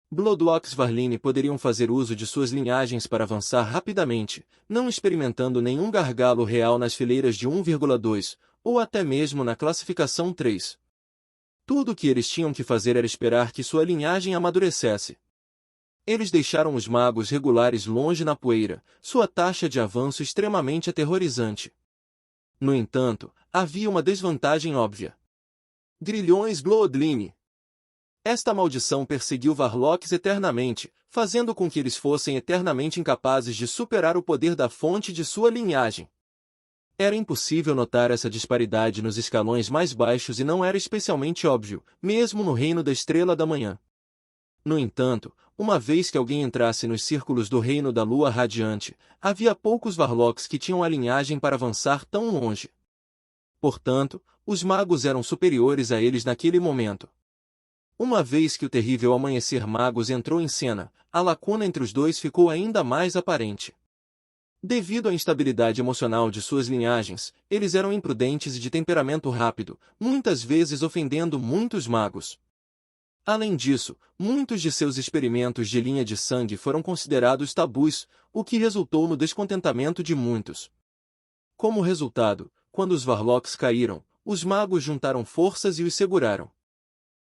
Bloodlocks Varline poderiam fazer uso de suas linhagens para avançar rapidamente, não experimentando nenhum gargalo real nas fileiras de 1,2, ou até mesmo na classificação 3. Tudo o que eles tinham que fazer era esperar que sua linhagem amadurecesse. Eles deixaram os magos regulares longe na poeira, sua taxa de avanço extremamente aterrorizante. No entanto, havia uma desvantagem óbvia. Grilhões Bloodline. Esta maldição perseguiu Varlocks eternamente, fazendo com que eles fossem eternamente incapazes de superar o poder da fonte de sua linhagem. Era impossível notar essa disparidade nos escalões mais baixos e não era especialmente óbvio, mesmo no Reino da Estrela da Manhã. No entanto, uma vez que alguém entrasse nos círculos do Reino da Lua Radiante, havia poucos Varlocks que tinham a linhagem para avançar tão longe. Portanto, os magos eram superiores a eles naquele momento. Uma vez que o terrível Amanhecer Magos entrou em cena, a lacuna entre os dois ficou ainda mais aparente. Devido à instabilidade emocional de suas linhagens, eles eram imprudentes e de temperamento rápido, muitas vezes ofendendo muitos magos. Além disso, muitos de seus experimentos de linha de sangue foram considerados tabus, o que resultou no descontentamento de muitos. Como resultado, quando os Varlocks caíram, os magos juntaram forças e os seguraram.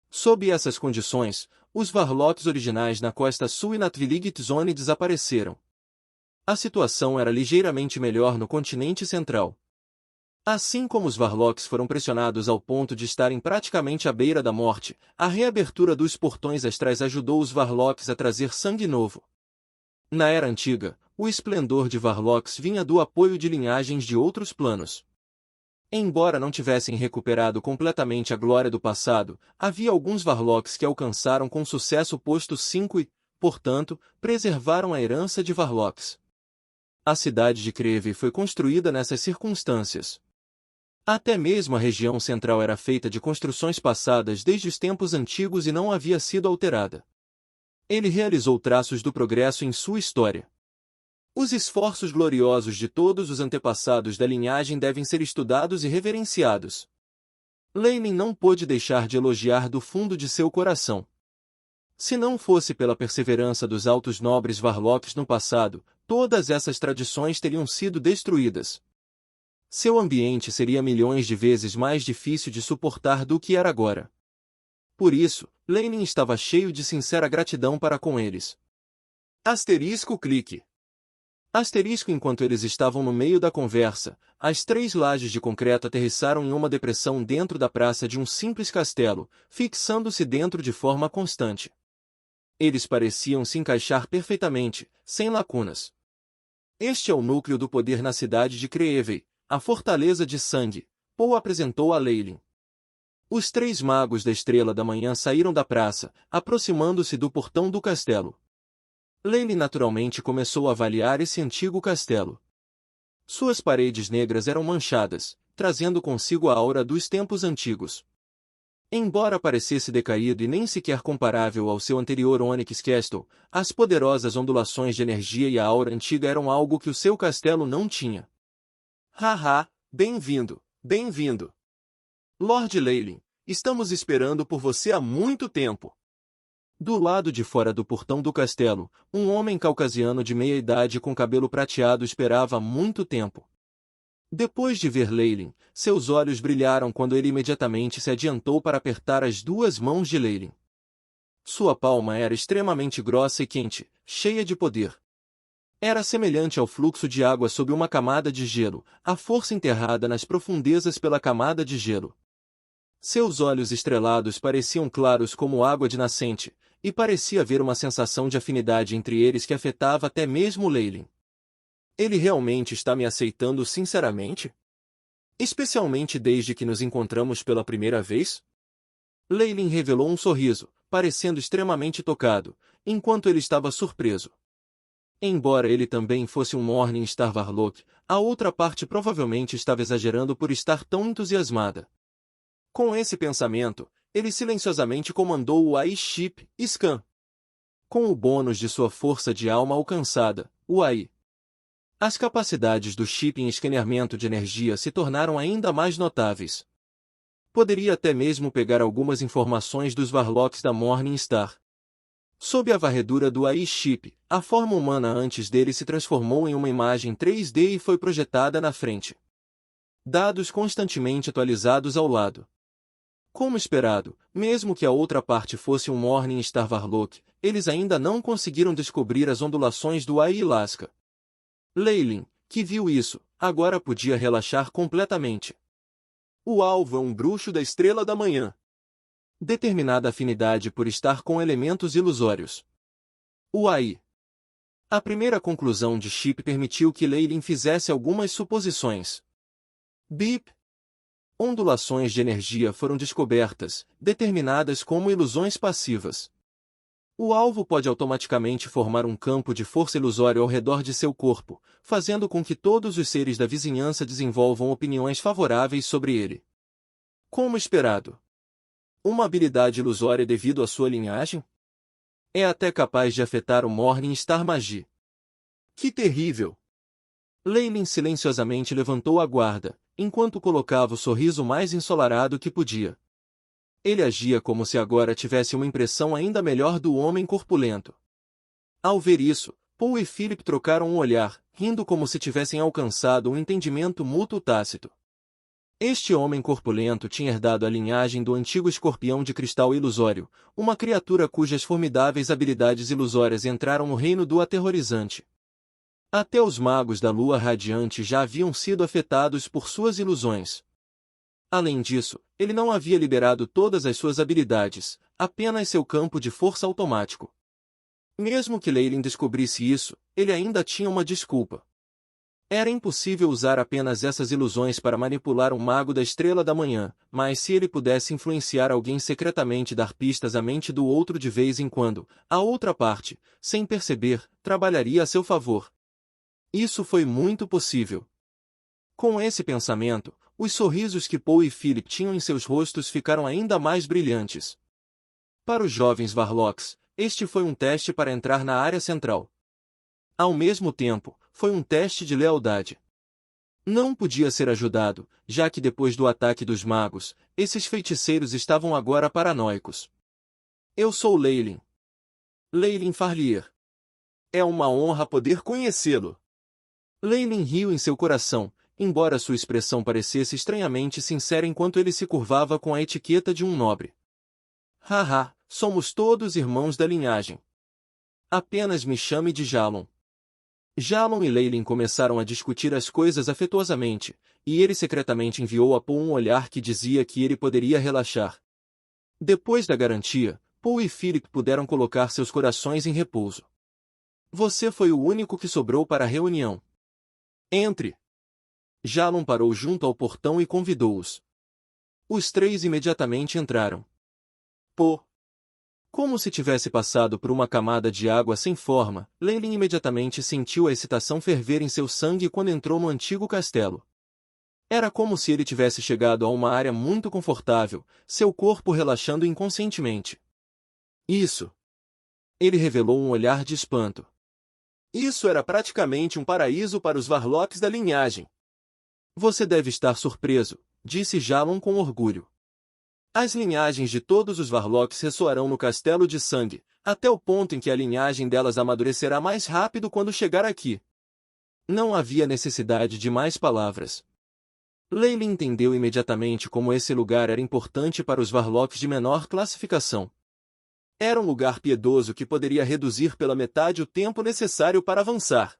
Sob essas condições, os Varlocks originais na Costa Sul e na Twiligate Zone desapareceram. A situação era ligeiramente melhor no continente central. Assim como os Varlocks foram pressionados ao ponto de estarem praticamente à beira da morte, a reabertura dos portões astrais ajudou os Varlocks a trazer sangue novo. Na Era Antiga, o esplendor de Varlocks vinha do apoio de linhagens de outros planos. Embora não tivessem recuperado completamente a glória do passado, havia alguns Varlocks que alcançaram com sucesso o posto 5 e, portanto, preservaram a herança de Varlocks. A cidade de Creve foi construída nessas circunstâncias. Até mesmo a região central era feita de construções passadas desde os tempos antigos e não havia sido alterada. Ele realizou traços do progresso em sua história. Os esforços gloriosos de todos os antepassados da linhagem devem ser estudados e reverenciados. Leynin não pôde deixar de elogiar do fundo de seu coração. Se não fosse pela perseverança dos altos nobres Varlocks no passado, todas essas tradições teriam sido destruídas. Seu ambiente seria milhões de vezes mais difícil de suportar do que era agora. Por isso, Leynin estava cheio de sincera gratidão para com eles. Clique. Enquanto eles estavam no meio da conversa, as 3 lajes de concreto aterrissaram em uma depressão dentro da praça de um simples castelo, fixando-se dentro de forma constante. Eles pareciam se encaixar perfeitamente, sem lacunas. Este é o núcleo do poder na cidade de Creevey, a fortaleza de sangue, Poe apresentou a Leyline. Os 3 magos da Estrela da Manhã saíram da praça, aproximando-se do portão do castelo. Leyline naturalmente começou a avaliar esse antigo castelo. Suas paredes negras eram manchadas, trazendo consigo a aura dos tempos antigos. Embora parecesse decaído e nem sequer comparável ao seu anterior Onyx Castle, as poderosas ondulações de energia e a aura antiga eram algo que o seu castelo não tinha. Haha, bem-vindo, bem-vindo. Lord Leyline, estamos esperando por você há muito tempo. Do lado de fora do portão do castelo, um homem caucasiano de meia-idade com cabelo prateado esperava há muito tempo. Depois de ver Leyline, seus olhos brilharam quando ele imediatamente se adiantou para apertar as 2 mãos de Leyline. Sua palma era extremamente grossa e quente, cheia de poder. Era semelhante ao fluxo de água sob uma camada de gelo, a força enterrada nas profundezas pela camada de gelo. Seus olhos estrelados pareciam claros como água de nascente, e parecia haver uma sensação de afinidade entre eles que afetava até mesmo Leyline. Ele realmente está me aceitando sinceramente? Especialmente desde que nos encontramos pela primeira vez? Leyline revelou um sorriso, parecendo extremamente tocado, enquanto ele estava surpreso. Embora ele também fosse um Morningstar Varlock, a outra parte provavelmente estava exagerando por estar tão entusiasmada. Com esse pensamento, ele silenciosamente comandou o AI Chip Scan. Com o bônus de sua força de alma alcançada, o AI. As capacidades do chip em escaneamento de energia se tornaram ainda mais notáveis. Poderia até mesmo pegar algumas informações dos Varlocks da Morningstar. Sob a varredura do AI-chip, a forma humana antes dele se transformou em uma imagem 3D e foi projetada na frente. Dados constantemente atualizados ao lado. Como esperado, mesmo que a outra parte fosse um Morningstar Varlock, eles ainda não conseguiram descobrir as ondulações do AI-Lasca. Leylin, que viu isso, agora podia relaxar completamente. O alvo é um bruxo da estrela da manhã. Determinada afinidade por estar com elementos ilusórios. O AI. A primeira conclusão de Chip permitiu que Leylin fizesse algumas suposições. Bip. Ondulações de energia foram descobertas, determinadas como ilusões passivas. O alvo pode automaticamente formar um campo de força ilusório ao redor de seu corpo, fazendo com que todos os seres da vizinhança desenvolvam opiniões favoráveis sobre ele. Como esperado. Uma habilidade ilusória devido à sua linhagem? É até capaz de afetar o Morningstar Magie. Que terrível! Leylin silenciosamente levantou a guarda, enquanto colocava o sorriso mais ensolarado que podia. Ele agia como se agora tivesse uma impressão ainda melhor do homem corpulento. Ao ver isso, Paul e Philip trocaram um olhar, rindo como se tivessem alcançado um entendimento mútuo tácito. Este homem corpulento tinha herdado a linhagem do antigo escorpião de cristal ilusório, uma criatura cujas formidáveis habilidades ilusórias entraram no reino do aterrorizante. Até os magos da lua radiante já haviam sido afetados por suas ilusões. Além disso, ele não havia liberado todas as suas habilidades, apenas seu campo de força automático. Mesmo que Leylin descobrisse isso, ele ainda tinha uma desculpa. Era impossível usar apenas essas ilusões para manipular um mago da estrela da manhã, mas se ele pudesse influenciar alguém secretamente e dar pistas à mente do outro de vez em quando, a outra parte, sem perceber, trabalharia a seu favor. Isso foi muito possível. Com esse pensamento, os sorrisos que Paul e Philip tinham em seus rostos ficaram ainda mais brilhantes. Para os jovens Varlocks, este foi um teste para entrar na área central. Ao mesmo tempo, foi um teste de lealdade. Não podia ser ajudado, já que depois do ataque dos magos, esses feiticeiros estavam agora paranoicos. Eu sou Leylin. Leylin Farlier. É uma honra poder conhecê-lo. Leylin riu em seu coração, embora sua expressão parecesse estranhamente sincera enquanto ele se curvava com a etiqueta de um nobre. Haha, somos todos irmãos da linhagem. Apenas me chame de Jalon. Jalon e Leylin começaram a discutir as coisas afetuosamente, e ele secretamente enviou a Paul um olhar que dizia que ele poderia relaxar. Depois da garantia, Paul e Philip puderam colocar seus corações em repouso. Você foi o único que sobrou para a reunião. Entre. Jalon parou junto ao portão e convidou-os. Os três imediatamente entraram. Pô! Como se tivesse passado por uma camada de água sem forma, Leylin imediatamente sentiu a excitação ferver em seu sangue quando entrou no antigo castelo. Era como se ele tivesse chegado a uma área muito confortável, seu corpo relaxando inconscientemente. Isso! Ele revelou um olhar de espanto. Isso era praticamente um paraíso para os Varlocks da linhagem. Você deve estar surpreso, disse Jalon com orgulho. As linhagens de todos os Varlocks ressoarão no Castelo de Sangue, até o ponto em que a linhagem delas amadurecerá mais rápido quando chegar aqui. Não havia necessidade de mais palavras. Leylin entendeu imediatamente como esse lugar era importante para os Varlocks de menor classificação. Era um lugar piedoso que poderia reduzir pela metade o tempo necessário para avançar.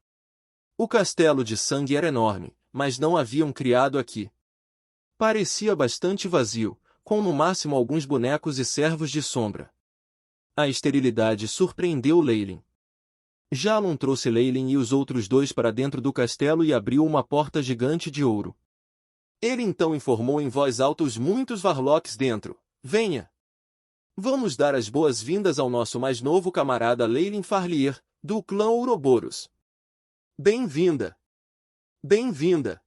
O Castelo de Sangue era enorme, mas não haviam criado aqui. Parecia bastante vazio, com no máximo alguns bonecos e servos de sombra. A esterilidade surpreendeu Leylin. Jalon trouxe Leylin e os outros dois para dentro do castelo e abriu uma porta gigante de ouro. Ele então informou em voz alta os muitos Varlocks dentro. Venha! Vamos dar as boas-vindas ao nosso mais novo camarada Leylin Farlier, do clã Ouroboros. Bem-vinda! Bem-vinda!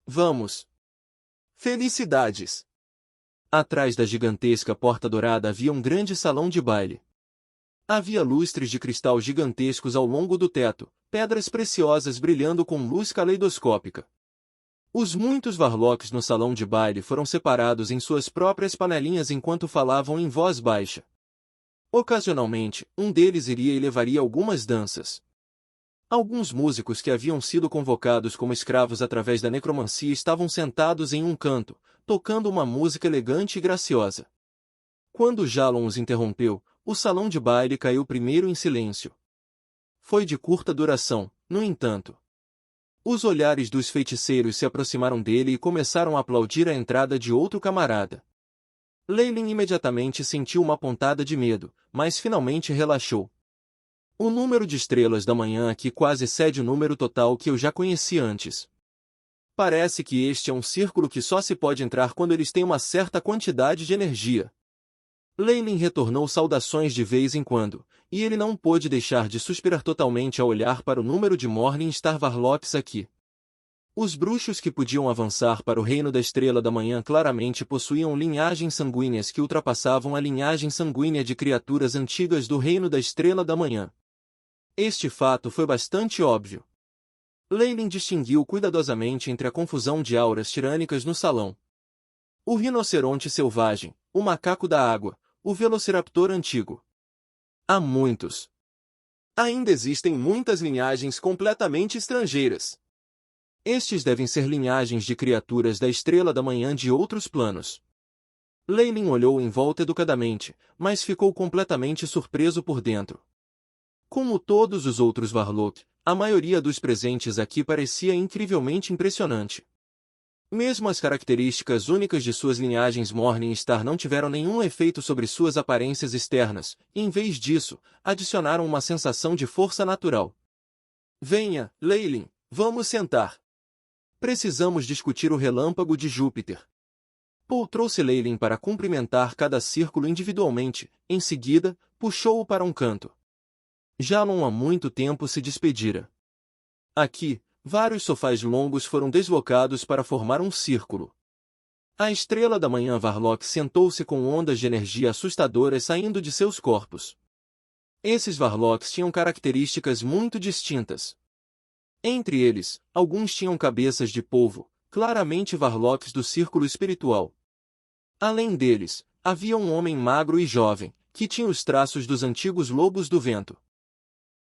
Vamos! Felicidades! Atrás da gigantesca porta dourada havia um grande salão de baile. Havia lustres de cristal gigantescos ao longo do teto, pedras preciosas brilhando com luz caleidoscópica. Os muitos Varlocks no salão de baile foram separados em suas próprias panelinhas enquanto falavam em voz baixa. Ocasionalmente, um deles iria e levaria algumas danças. Alguns músicos que haviam sido convocados como escravos através da necromancia estavam sentados em um canto, tocando uma música elegante e graciosa. Quando Jalon os interrompeu, o salão de baile caiu primeiro em silêncio. Foi de curta duração, no entanto. Os olhares dos feiticeiros se aproximaram dele e começaram a aplaudir a entrada de outro camarada. Leylin imediatamente sentiu uma pontada de medo, mas finalmente relaxou. O número de estrelas da manhã aqui quase excede o número total que eu já conheci antes. Parece que este é um círculo que só se pode entrar quando eles têm uma certa quantidade de energia. Leylin retornou saudações de vez em quando, e ele não pôde deixar de suspirar totalmente ao olhar para o número de Morningstar Varlocks aqui. Os bruxos que podiam avançar para o Reino da Estrela da Manhã claramente possuíam linhagens sanguíneas que ultrapassavam a linhagem sanguínea de criaturas antigas do Reino da Estrela da Manhã. Este fato foi bastante óbvio. Leylin distinguiu cuidadosamente entre a confusão de auras tirânicas no salão. O rinoceronte selvagem, o macaco da água, o velociraptor antigo. Há muitos. Ainda existem muitas linhagens completamente estrangeiras. Estes devem ser linhagens de criaturas da Estrela da Manhã de outros planos. Leylin olhou em volta educadamente, mas ficou completamente surpreso por dentro. Como todos os outros Varlock, a maioria dos presentes aqui parecia incrivelmente impressionante. Mesmo as características únicas de suas linhagens Morningstar não tiveram nenhum efeito sobre suas aparências externas, e em vez disso, adicionaram uma sensação de força natural. Venha, Leylin, vamos sentar. Precisamos discutir o relâmpago de Júpiter. Paul trouxe Leylin para cumprimentar cada círculo individualmente, em seguida, puxou-o para um canto. Jalon há muito tempo se despedira. Aqui, vários sofás longos foram deslocados para formar um círculo. A Estrela da Manhã Varlock sentou-se com ondas de energia assustadoras saindo de seus corpos. Esses Varlocks tinham características muito distintas. Entre eles, alguns tinham cabeças de polvo, claramente Varlocks do círculo espiritual. Além deles, havia um homem magro e jovem, que tinha os traços dos antigos lobos do vento.